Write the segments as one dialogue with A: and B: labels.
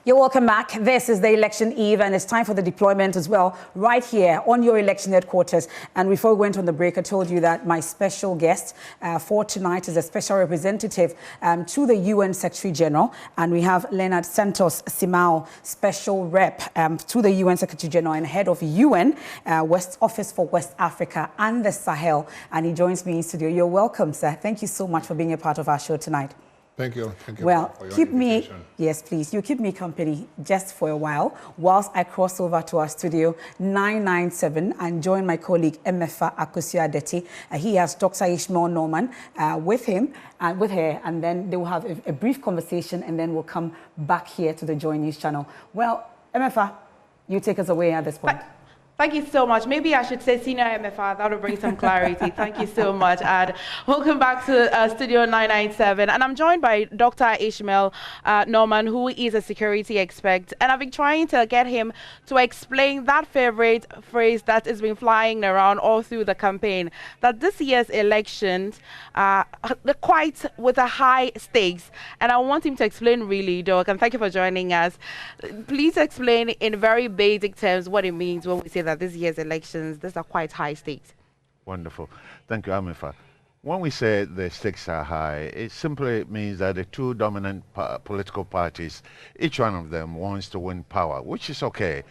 A: You're welcome back. This is the election eve, and it's time for the deployment as well, right here on your election headquarters. And before we went on the break, I told you that my special guest for tonight is a special representative to the UN Secretary General. And we have Lernardo Simao, special rep to the UN Secretary General and head of UN West Office for West Africa and the Sahel. And he joins me in studio. You're welcome, sir. Thank you so much for being a part of our show tonight.
B: Thank you. Thank you
A: well,
B: for your
A: keep
B: invitation.
A: Yes, please. You keep me company just for a while whilst I cross over to our studio 997 and join my colleague Emefa Akosua-Adeti. He has Dr. Ishmael Norman with him and with her, and then they will have a brief conversation, and then we'll come back here to the Joy News channel. Well, Emefa, you take us away at this point.
C: Thank you so much. Maybe I should say senior MFR. That will bring some clarity. Thank you so much. And welcome back to Studio 997. And I'm joined by Dr. Ishmael Norman, who is a security expert. And I've been trying to get him to explain that favorite phrase that has been flying around all through the campaign, that this year's elections are quite with a high stakes. And I want him to explain really, Doc, and thank you for joining us. Please explain in very basic terms what it means when we say that this year's elections, these are quite high stakes.
D: Wonderful. Thank you, Amifa. When we say the stakes are high, it simply means that the two dominant political parties, each one of them wants to win power, which is okay.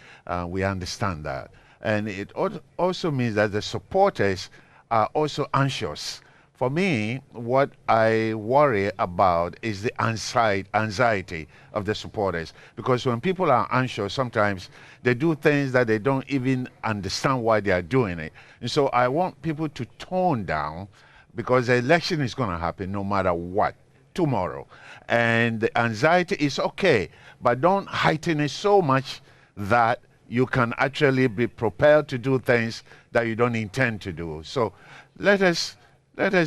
D: We understand that. And it also means that the supporters are also anxious. For me, what I worry about is the anxiety of the supporters. Because when people are anxious, sometimes they do things that they don't even understand why they are doing it. And so I want people to tone down, because the election is going to happen no matter what, tomorrow. And the anxiety is okay, but don't heighten it so much that you can actually be propelled to do things that you don't intend to do. So let us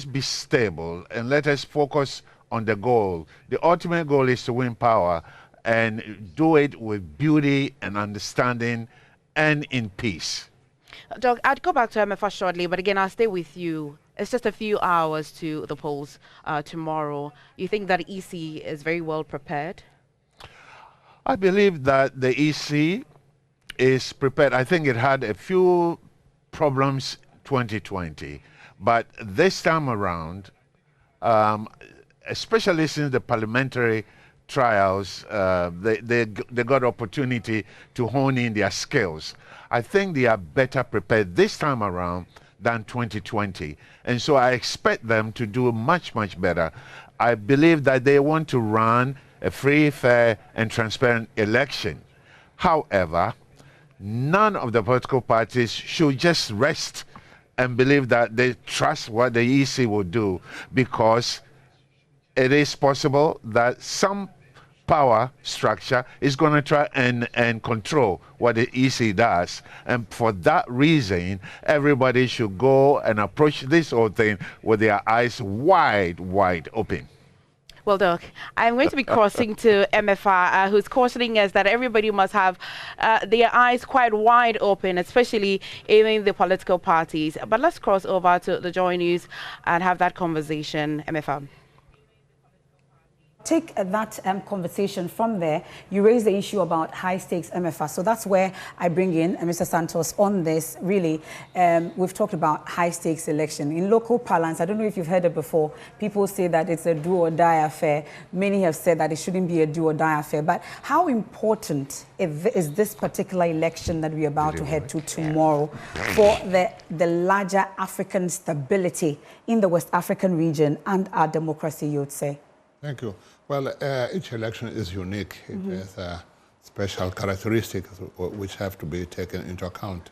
D: be stable and let us focus on the goal. The ultimate goal is to win power and do it with beauty and understanding and in peace.
C: Doc, I'd go back to MFR shortly, but again, I'll stay with you. It's just a few hours to the polls tomorrow. You think that EC is very well prepared?
D: I believe that the EC is prepared. I think it had a few problems 2020. But this time around, especially since the parliamentary trials, they got opportunity to hone in their skills. I think they are better prepared this time around than 2020. And so I expect them to do much, much better. I believe that they want to run a free, fair, and transparent election. However, none of the political parties should just rest and believe that they trust what the EC will do, because it is possible that some power structure is going to try and control what the EC does. And for that reason, everybody should go and approach this whole thing with their eyes wide, wide open.
C: Well, Doc, I'm going to be crossing to MFR, who's cautioning us that everybody must have their eyes quite wide open, especially in the political parties. But let's cross over to the Joy News and have that conversation, MFR.
A: Take that conversation from there. You raised the issue about high stakes MFR. So that's where I bring in Mr. Santos on this. Really, we've talked about high stakes election. In local parlance, I don't know if you've heard it before, people say that it's a do or die affair. Many have said that it shouldn't be a do or die affair. But how important is this particular election that we're about to head to tomorrow for the larger African stability in the West African region and our democracy, you would say?
B: Thank you. Well, each election is unique. It has special characteristics which have to be taken into account.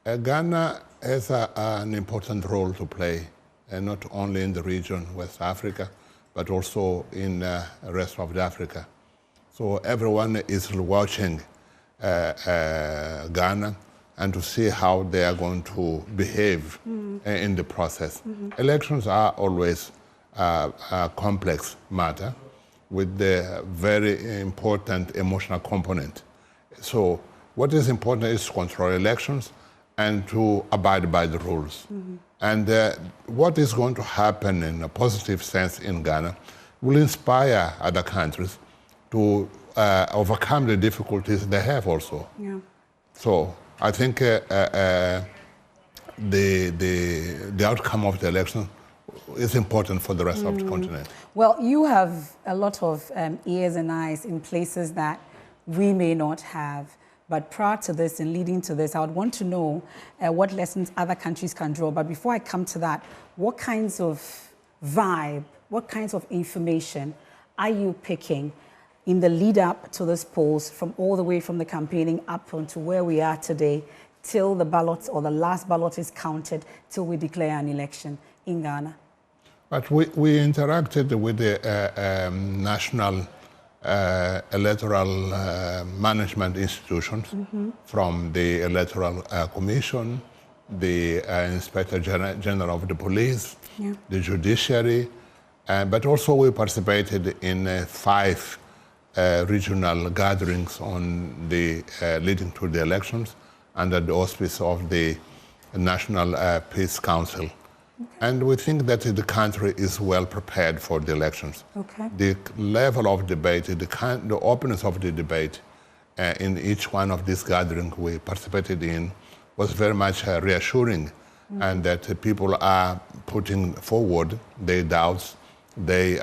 B: Ghana has an important role to play, not only in the region, West Africa, but also in the rest of Africa. So everyone is watching Ghana and to see how they are going to behave in the process. Elections are always a complex matter with the very important emotional component. So what is important is to control elections and to abide by the rules. And what is going to happen in a positive sense in Ghana will inspire other countries to overcome the difficulties they have also.
A: Yeah.
B: So I think the outcome of the election is important for the rest of the continent.
A: Well, you have a lot of ears and eyes in places that we may not have. But prior to this and leading to this, I would want to know what lessons other countries can draw. But before I come to that, what kinds of vibe, what kinds of information are you picking in the lead up to this polls, from all the way from the campaigning up onto where we are today, till the ballots or the last ballot is counted, till we declare an election in Ghana?
B: But we interacted with the national electoral management institutions, from the Electoral Commission, the Inspector General of the Police, the Judiciary, but also we participated in 5 regional gatherings on the leading to the elections under the auspice of the National Peace Council. And we think that the country is well prepared for the elections.
A: Okay.
B: The level of debate, the openness of the debate in each one of these gatherings we participated in was very much reassuring, and that people are putting forward their doubts, their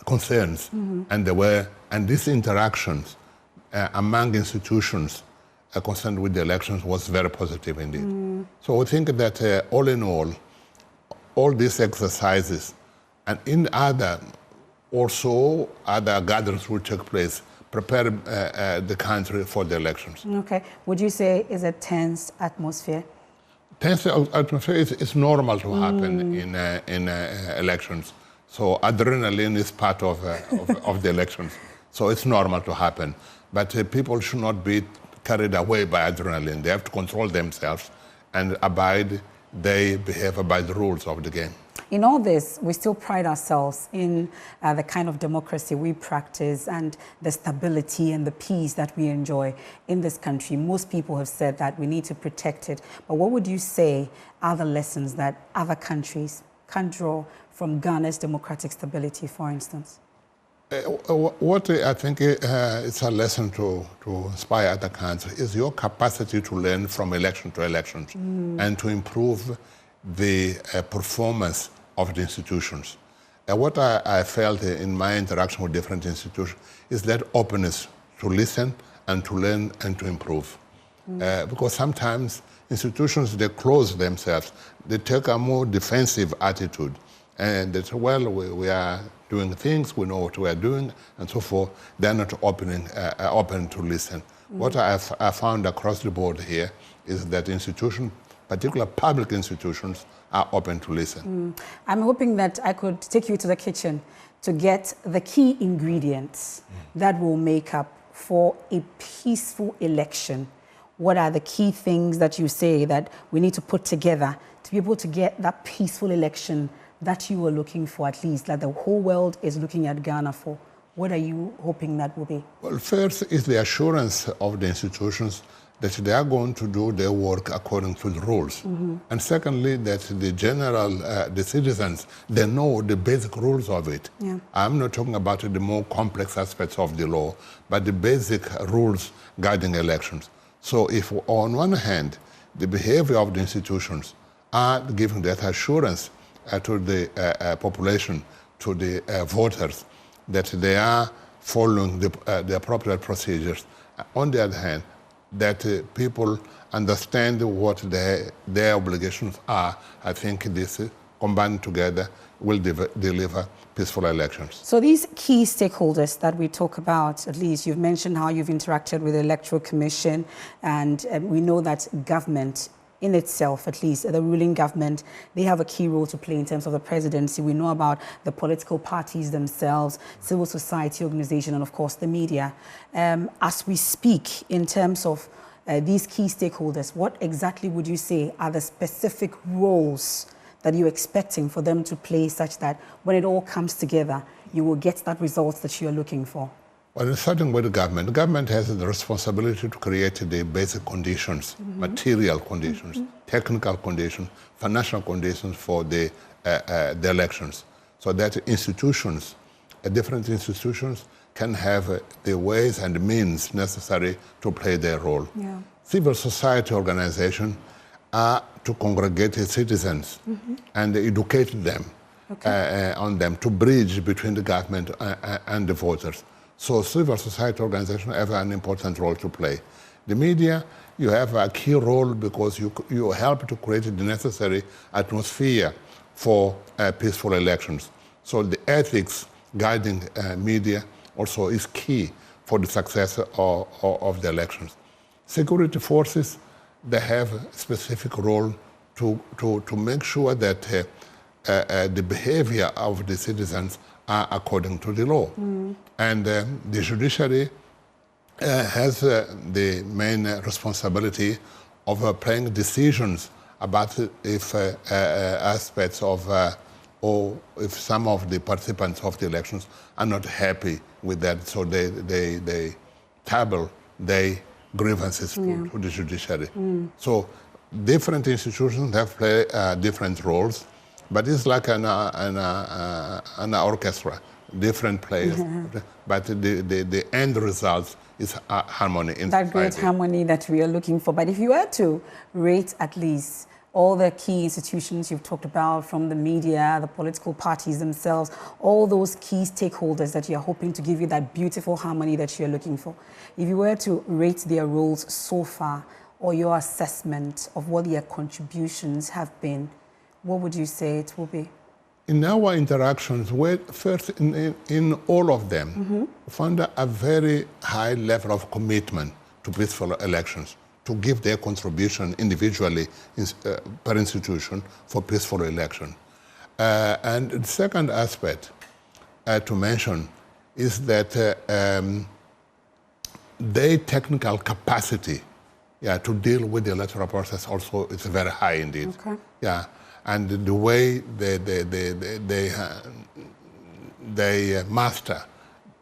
B: concerns, and these interactions among institutions concerned with the elections was very positive indeed. So we think that all in all these exercises, and in other gatherings will take place, prepare the country for the elections.
A: Okay. Would you say is a tense atmosphere?
B: Tense atmosphere is normal to happen in elections. So adrenaline is part of the elections. So it's normal to happen. But people should not be carried away by adrenaline. They have to control themselves and they behave by the rules of the game.
A: In all this, we still pride ourselves in the kind of democracy we practice and the stability and the peace that we enjoy in this country. Most people have said that we need to protect it. But what would you say are the lessons that other countries can draw from Ghana's democratic stability, for instance?
B: What I think it's a lesson to inspire other countries is your capacity to learn from election to election and to improve the performance of the institutions. What I felt in my interaction with different institutions is that openness to listen and to learn and to improve. Because sometimes institutions, they close themselves. They take a more defensive attitude. And they say, well, we are doing things, we know what we are doing, and so forth. They're not open to listen. What I found across the board here is that institutions, particularly public institutions, are open to listen.
A: I'm hoping that I could take you to the kitchen to get the key ingredients that will make up for a peaceful election. What are the key things that you say that we need to put together to be able to get that peaceful election that you were looking for, at least, that the whole world is looking at Ghana for? What are you hoping that will be? Well,
B: first is the assurance of the institutions that they are going to do their work according to the rules. And secondly, that the citizens, they know the basic rules of it. I'm not talking about the more complex aspects of the law, but the basic rules guiding elections. So if on one hand, the behavior of the institutions are giving that assurance to the population, to the voters, that they are following the appropriate procedures. On the other hand, that people understand what their obligations are. I think this combined together will deliver peaceful elections.
A: So these key stakeholders that we talk about, at least you've mentioned how you've interacted with the Electoral Commission, and we know that government in itself, at least the ruling government, they have a key role to play in terms of the presidency. We know about the political parties themselves, civil society organization, and of course the media. As we speak, in terms of these key stakeholders, what exactly would you say are the specific roles that you're expecting for them to play, such that when it all comes together, you will get that result that you're looking for?
B: Well, starting with the government has the responsibility to create the basic conditions, material conditions, technical conditions, financial conditions for the elections. so that institutions, different institutions, can have the ways and means necessary to play their role.
A: Yeah.
B: Civil society organizations are to congregate citizens and educate them on them, to bridge between the government and the voters. So civil society organizations have an important role to play. The media, you have a key role because you help to create the necessary atmosphere for peaceful elections. So the ethics guiding media also is key for the success of the elections. Security forces, they have a specific role to make sure that the behavior of the citizens are according to the law. And the judiciary has the main responsibility of playing decisions about if aspects of or if some of the participants of the elections are not happy with that, so they table their grievances to the judiciary. So different institutions have played different roles, but it's like an orchestra, different players, but the end result is harmony in
A: that
B: society.
A: great harmony that we are looking for. But if you were to rate at least all the key institutions you've talked about, from the media, the political parties themselves, all those key stakeholders that you're hoping to give you that beautiful harmony that you're looking for, if you were to rate their roles so far, or your assessment of what their contributions have been, what would you say it will be?
B: In our interactions, first in all of them, found a very high level of commitment to peaceful elections, to give their contribution individually per institution for peaceful election. And the second aspect to mention is that their technical capacity to deal with the electoral process also is very high indeed.
A: Okay.
B: Yeah, and the way they master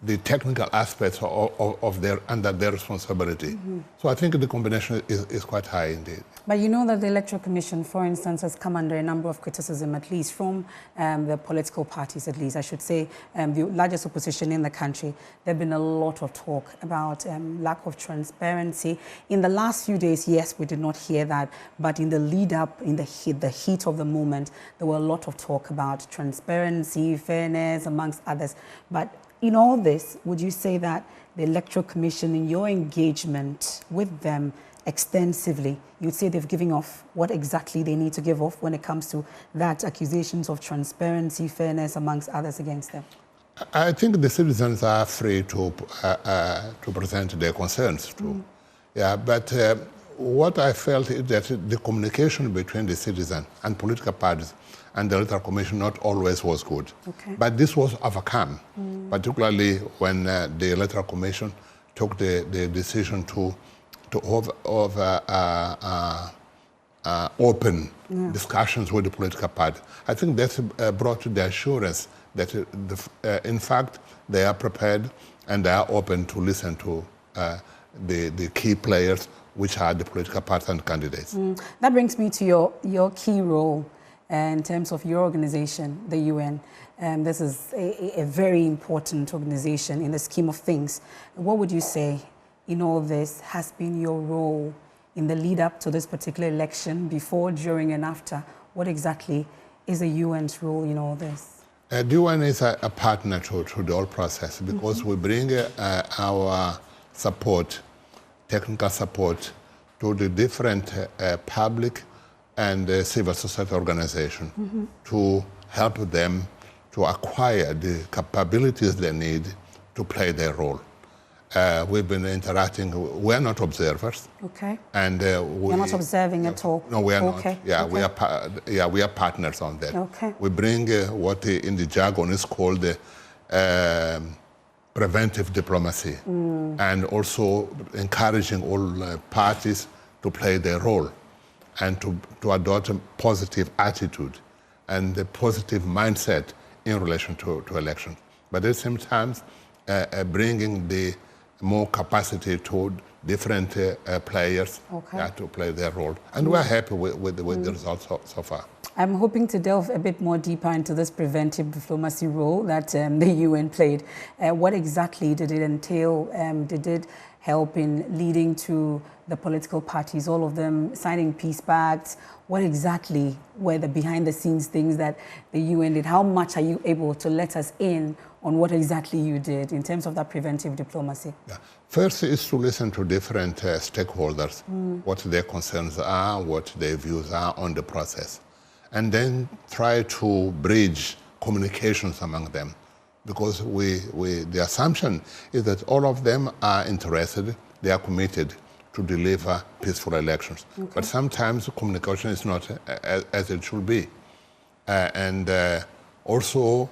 B: the technical aspects of their responsibility. So I think the combination is quite high indeed.
A: But you know that the Electoral Commission, for instance, has come under a number of criticism, at least from the political parties, at least, I should say, the largest opposition in the country. There have been a lot of talk about lack of transparency. In the last few days, yes, we did not hear that, but in the lead up, in the heat of the moment, there were a lot of talk about transparency, fairness, amongst others. But in all this, would you say that the Electoral Commission, in your engagement with them extensively, you'd say they've given off what exactly they need to give off when it comes to that accusations of transparency, fairness, amongst others against them?
B: I think the citizens are free to present their concerns too. Yeah, but what I felt is that the communication between the citizen and political parties and the Electoral Commission not always was good.
A: Okay.
B: But this was overcome, particularly when the Electoral Commission took the decision to open discussions with the political party. I think that's brought the assurance that, in fact, they are prepared and they are open to listen to the key players, which are the political parties and candidates.
A: That brings me to your key role in terms of your organization, the UN. This is a very important organization in the scheme of things. What would you say in all this has been your role in the lead up to this particular election, before, during, and after? What exactly is the UN's role in all this?
B: The UN is a partner to the whole process because we bring our support, technical support, to the different public and civil society organizations to help them to acquire the capabilities they need to play their role. We've been interacting. We're not observers.
A: Okay.
B: And
A: we're not observing at all.
B: No, we are
A: okay.
B: not. Yeah,
A: okay.
B: we are partners on that.
A: Okay.
B: We bring what in the jargon is called preventive diplomacy, and also encouraging all parties to play their role and to adopt a positive attitude and a positive mindset in relation to elections. But at the same time, bringing the more capacity to different players to play their role. And we're happy with the results so far.
A: I'm hoping to delve a bit more deeper into this preventive diplomacy role that the UN played. What exactly did it entail? Did it help in leading to the political parties, all of them signing peace pacts? What exactly were the behind-the-scenes things that the UN did? How much are you able to let us in on what exactly you did in terms of that preventive diplomacy?
B: Yeah. First is to listen to different stakeholders, what their concerns are, what their views are on the process, and then try to bridge communications among them. Because the assumption is that all of them are interested, they are committed to deliver peaceful elections. Okay. But sometimes communication is not as it should be. Also,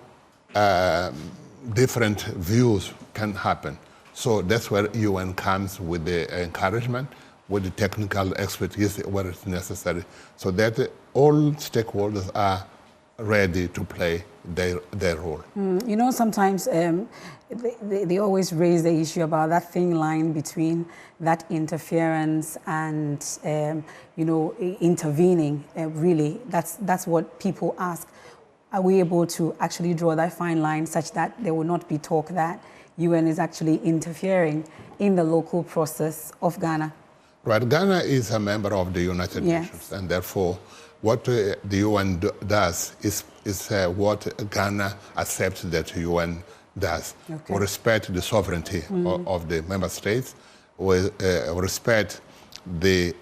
B: different views can happen. So that's where UN comes with the encouragement, with the technical expertise where it's necessary, so that all stakeholders are ready to play their role.
A: You know, sometimes they always raise the issue about that thin line between that interference and, you know, intervening. Really, that's what people ask. Are we able to actually draw that fine line such that there will not be talk that UN is actually interfering in the local process of Ghana?
B: Right. Ghana is a member of the United Nations, and therefore what the UN does is what Ghana accepts that the UN does. Okay. We respect the sovereignty of the member states. We respect the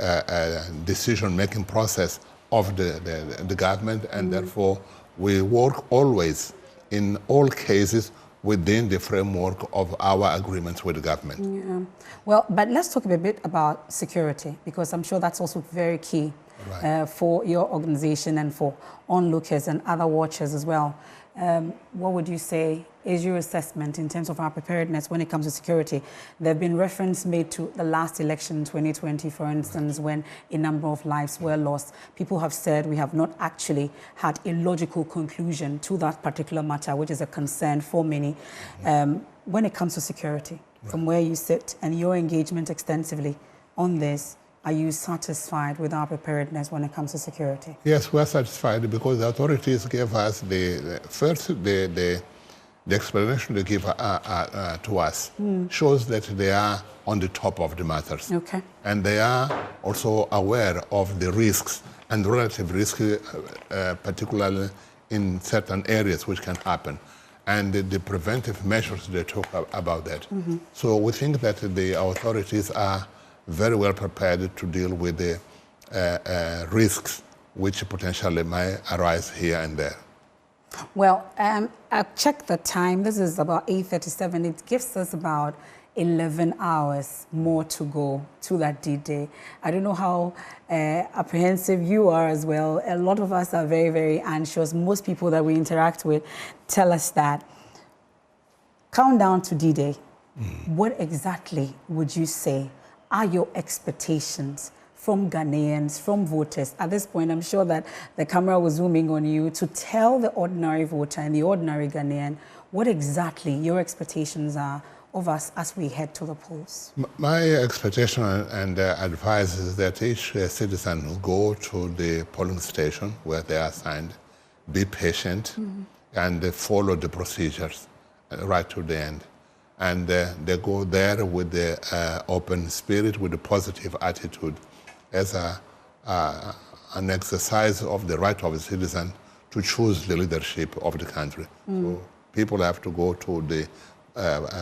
B: decision-making process of the government, and therefore we work always, in all cases, within the framework of our agreements with the government.
A: Yeah. Well, but let's talk a bit about security, because I'm sure that's also very key. Right. For your organization and for onlookers and other watchers as well. What would you say is your assessment in terms of our preparedness when it comes to security? There have been reference made to the last election in 2020, for instance, when a number of lives were lost. People have said we have not actually had a logical conclusion to that particular matter, which is a concern for many. When it comes to security, from where you sit and your engagement extensively on this, are you satisfied with our preparedness when it comes to security?
B: Yes, we're satisfied because the authorities gave us the explanation they give to us shows that they are on the top of the matters. Okay. And they are also aware of the risks and relative risks, particularly in certain areas which can happen, and the preventive measures they talk about that. So we think that the authorities are very well prepared to deal with the risks which potentially might arise here and there.
A: Well, I've checked the time. This is about 8:37. It gives us about 11 hours more to go to that D-Day. I don't know how apprehensive you are as well. A lot of us are very, very anxious. Most people that we interact with tell us that. Countdown to D-Day. What exactly would you say are your expectations from Ghanaians, from voters? At this point, I'm sure that the camera was zooming on you to tell the ordinary voter and the ordinary Ghanaian what exactly your expectations are of us as we head to the polls.
B: My expectation and advice is that each citizen will go to the polling station where they are assigned, be patient, and follow the procedures right to the end. And they go there with the open spirit, with a positive attitude, as an exercise of the right of a citizen to choose the leadership of the country. So people have to go to the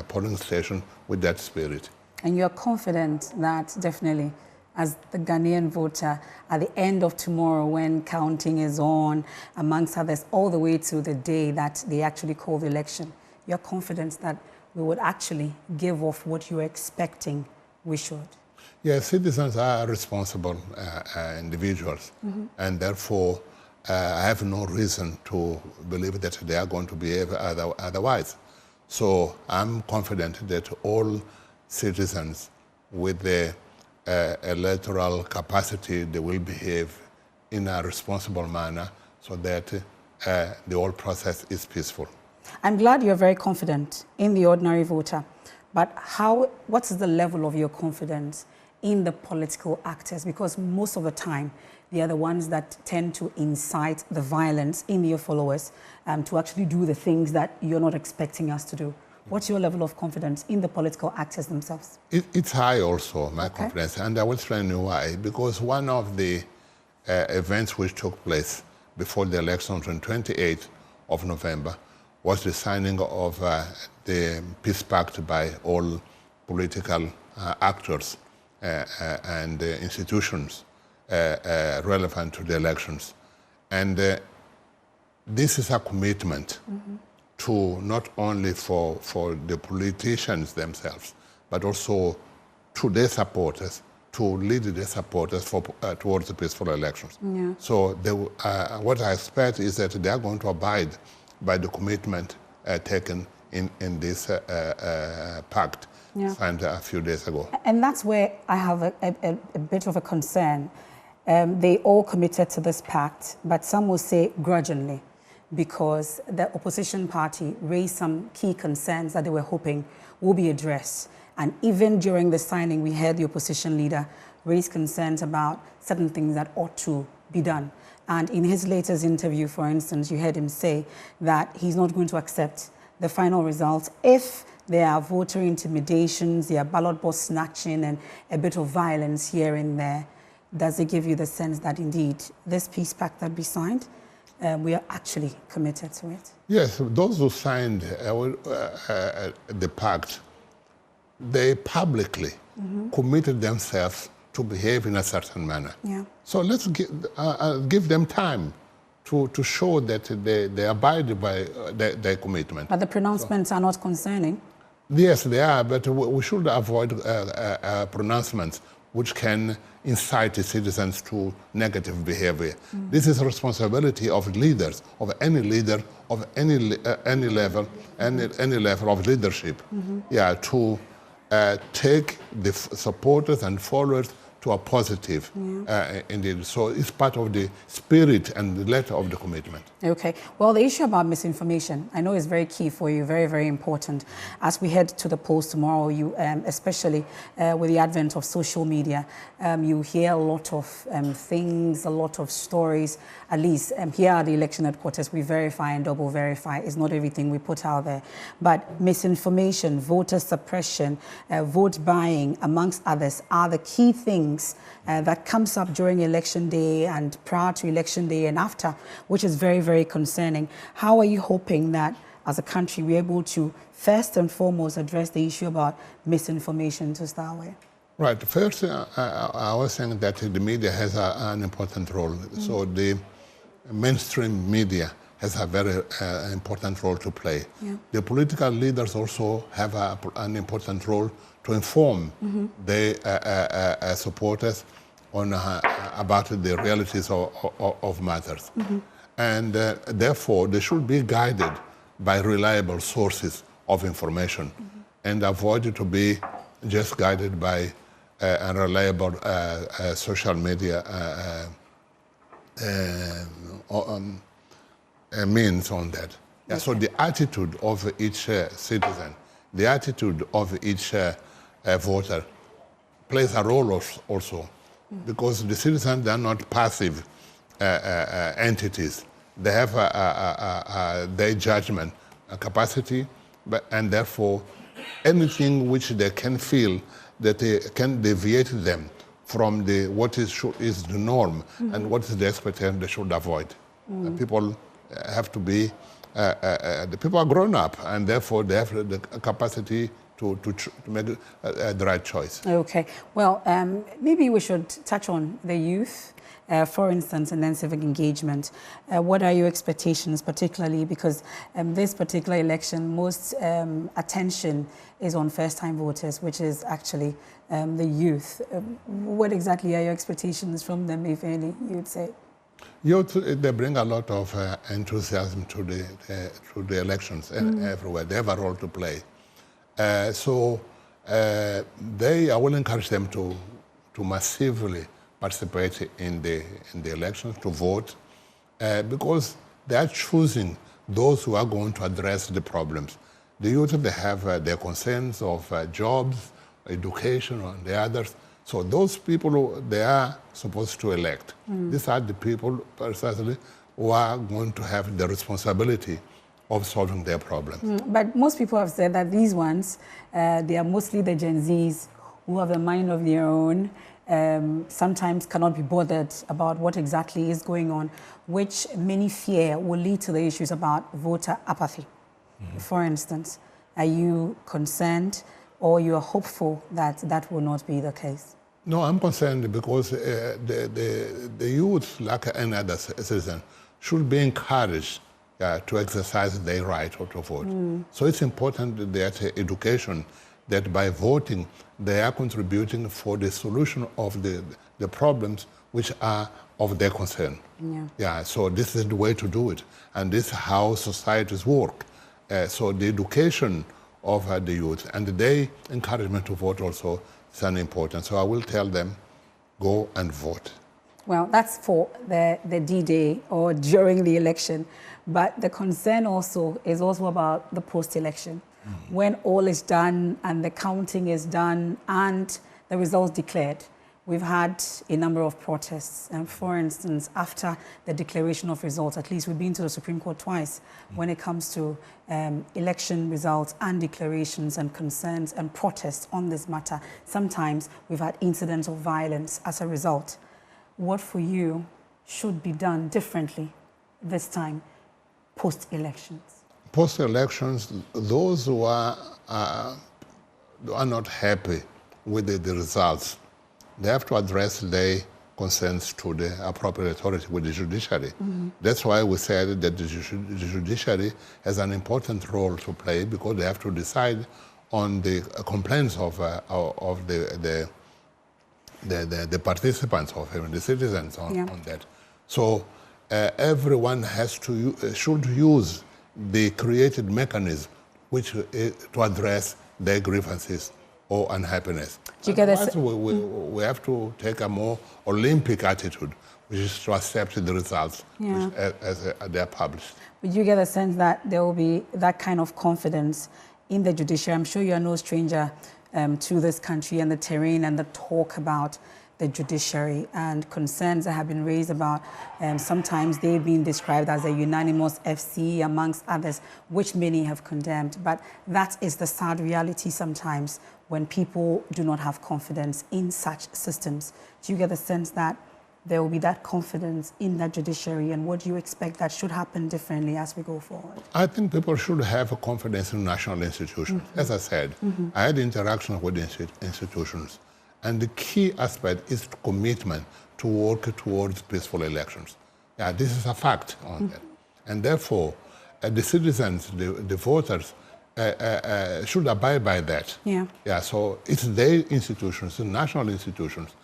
B: polling station with that spirit.
A: And you're confident that definitely, as the Ghanaian voter, at the end of tomorrow when counting is on, amongst others, all the way to the day that they actually call the election, you're confident that we would actually give off what you're expecting we should?
B: Yes, citizens are responsible individuals, and therefore I have no reason to believe that they are going to behave otherwise. So I'm confident that all citizens with the electoral capacity, they will behave in a responsible manner so that the whole process is peaceful.
A: I'm glad you're very confident in the ordinary voter, but what is the level of your confidence in the political actors? Because most of the time, they are the ones that tend to incite the violence in your followers to actually do the things that you're not expecting us to do. What's your level of confidence in the political actors themselves?
B: It's high also, my confidence, and I will explain you why. Because one of the events which took place before the elections on 28th of November was the signing of the peace pact by all political actors and institutions relevant to the elections. And this is a commitment to not only for the politicians themselves, but also to their supporters, to lead their supporters towards the peaceful elections.
A: Yeah.
B: So what I expect is that they are going to abide by the commitment taken in this pact signed a few days ago.
A: And that's where I have a bit of a concern. They all committed to this pact, but some will say grudgingly, because the opposition party raised some key concerns that they were hoping will be addressed. And even during the signing, we heard the opposition leader raise concerns about certain things that ought to be done. And in his latest interview, for instance, you heard him say that he's not going to accept the final results if there are voter intimidations, there are ballot box snatching and a bit of violence here and there. Does it give you the sense that indeed this peace pact that we signed, we are actually committed to it?
B: Yes, those who signed the pact, they publicly committed themselves to behave in a certain manner.
A: Yeah.
B: So let's give them time to show that they abide by their commitment.
A: But the pronouncements are not concerning.
B: Yes, they are, but we should avoid pronouncements which can incite the citizens to negative behavior. This is a responsibility of leaders, of any leader, of any level of leadership, to take the supporters and followers to a positive indeed. So it's part of the spirit and the letter of the commitment.
A: Okay. Well, the issue about misinformation, I know is very key for you, very, very important. As we head to the polls tomorrow, you, especially with the advent of social media, you hear a lot of things, a lot of stories. At least here at the election headquarters, we verify and double verify. It's not everything we put out there. But misinformation, voter suppression, vote buying, amongst others, are the key things that comes up during election day and prior to election day and after, which is very, very concerning. How are you hoping that as a country we're able to first and foremost address the issue about misinformation to start with?
B: Right. First, I was saying that the media has an important role. So the mainstream media has a very important role to play. The political leaders also have an important role to inform their supporters on about the realities of matters. And therefore, they should be guided by reliable sources of information and avoid to be just guided by unreliable social media means on that. Yeah, so the attitude of each citizen, the attitude of each voter plays a role also, because the citizens are not passive entities. They have their judgment capacity, and therefore anything which they can feel that they can deviate them from what is the norm and what is the expectation, they should avoid. People have to be, the people are grown up, and therefore they have the capacity to make the right choice.
A: Okay. Well, maybe we should touch on the youth, for instance, and then civic engagement. What are your expectations, particularly because this particular election, most attention is on first-time voters, which is actually the youth. What exactly are your expectations from them, if any, you'd say?
B: Youth, they bring a lot of enthusiasm to the elections everywhere. They have a role to play. I will encourage them to massively participate in the elections, to vote, because they are choosing those who are going to address the problems. The youth, they have their concerns of jobs, education, and the others. So those people they are supposed to elect. These are the people precisely who are going to have the responsibility of solving their problems.
A: But most people have said that these ones, they are mostly the Gen Zs who have a mind of their own, sometimes cannot be bothered about what exactly is going on, which many fear will lead to the issues about voter apathy. For instance, are you concerned or you are hopeful that that will not be the case?
B: No, I'm concerned because the youth, like any other citizen, should be encouraged to exercise their right to vote. So it's important that education, that by voting, they are contributing for the solution of the problems which are of their concern. So this is the way to do it. And this is how societies work. So the education of the youth and their encouragement to vote also is important. So I will tell them, go and vote.
A: Well, that's for the D-Day or during the election. But the concern also is also about the post-election. When all is done and the counting is done and the results declared, we've had a number of protests. And for instance, after the declaration of results, at least we've been to the Supreme Court twice when it comes to election results and declarations and concerns and protests on this matter. Sometimes we've had incidents of violence as a result. What for you should be done differently this time, post-elections?
B: Post-elections, those who are not happy with the results, they have to address their concerns to the appropriate authority with the judiciary. That's why we said that the judiciary has an important role to play, because they have to decide on the complaints of the participants, of the citizens on that. So everyone should use the created mechanism which to address their grievances or unhappiness. We have to take a more Olympic attitude, which is to accept the results as they are published.
A: Would you get a sense that there will be that kind of confidence in the judiciary? I'm sure you are no stranger to this country and the terrain and the talk about the judiciary and concerns that have been raised about sometimes they've been described as a unanimous FC amongst others, which many have condemned. But that is the sad reality sometimes when people do not have confidence in such systems. Do you get the sense that there will be that confidence in that judiciary, and what do you expect that should happen differently as we go forward?
B: I think people should have a confidence in national institutions. As I said, I had interaction with institutions. And the key aspect is commitment to work towards peaceful elections. This is a fact on that. And therefore, the citizens, the voters, should abide by that. So it's their institutions, the national institutions.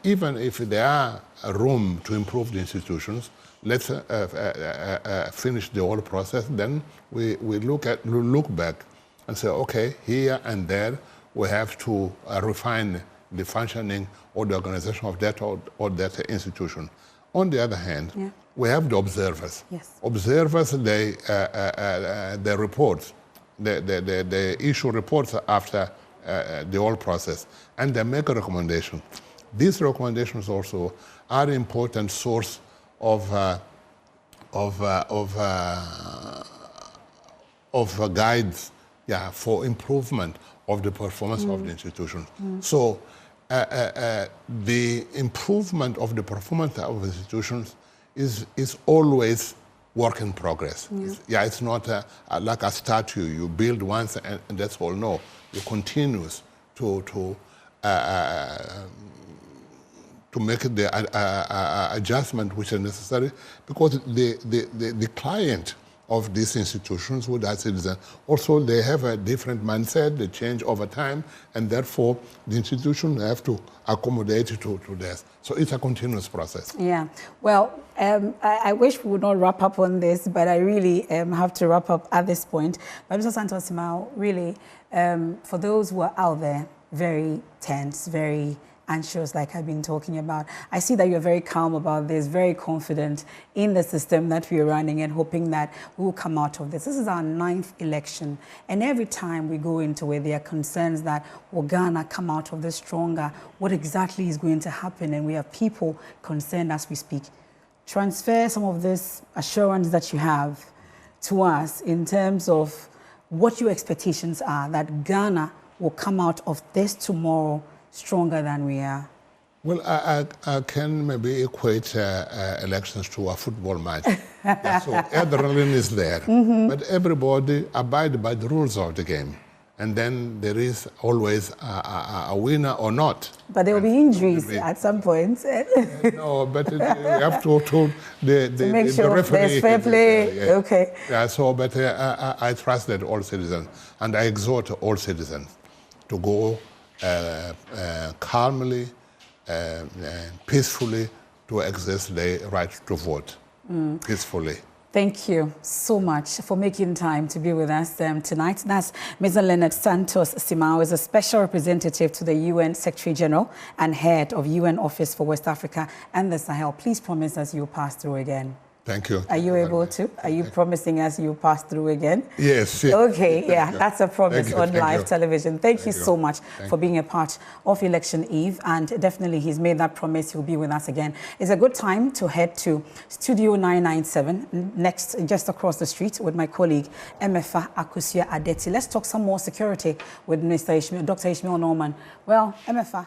B: Even if there are room to improve the institutions, let's finish the whole process. Then we look back and say, okay, here and there we have to refine the functioning or the organization of that or that institution. On the other hand, we have the observers. Observers, they report, they issue reports after the whole process, and they make a recommendation. These recommendations also are an important source of guides for improvement of the performance of the institution. So the improvement of the performance of institutions is always work in progress. It's not like a statue you build once and that's all. No, you continue to make the adjustment which are necessary, because the client of these institutions with that citizen also they have a different mindset, they change over time, and therefore the institution have to accommodate to this. So it's a continuous process.
A: Well, I wish we would not wrap up on this, but I really have to wrap up at this point. But Mr. Simao, really, for those who are out there very tense, very anxious like I've been talking about. I see that you're very calm about this, very confident in the system that we're running and hoping that we will come out of this. This is our 9th election, and every time we go into it, there are concerns that will Ghana come out of this stronger? What exactly is going to happen? And we have people concerned as we speak. Transfer some of this assurance that you have to us in terms of what your expectations are that Ghana will come out of this tomorrow stronger than we are.
B: Well, I can maybe equate elections to a football match. So adrenaline is there, but everybody abide by the rules of the game. And then there is always a winner or not.
A: But there will be injuries at some point.
B: No, but you have to
A: make sure
B: the referee.
A: There's fair play. Okay.
B: Yeah, so, but I trust that all citizens, and I exhort all citizens to go calmly, peacefully to exercise their right to vote peacefully.
A: Thank you so much for making time to be with us tonight. That's Mr. Lernardo Simao, is a special representative to the UN Secretary General and head of UN Office for West Africa and the Sahel. Please promise us you'll pass through again.
B: Thank you.
A: Are you able to? Are you promising us you'll pass through again?
B: Yes.
A: Okay, yeah, that's a promise on live television. Thank you so much for being a part of Election Eve, and definitely he's made that promise he'll be with us again. It's a good time to head to Studio 997, next, just across the street with my colleague, Emefa Akusia Adeti. Let's talk some more security with Dr. Ishmael Norman. Well, Emefa.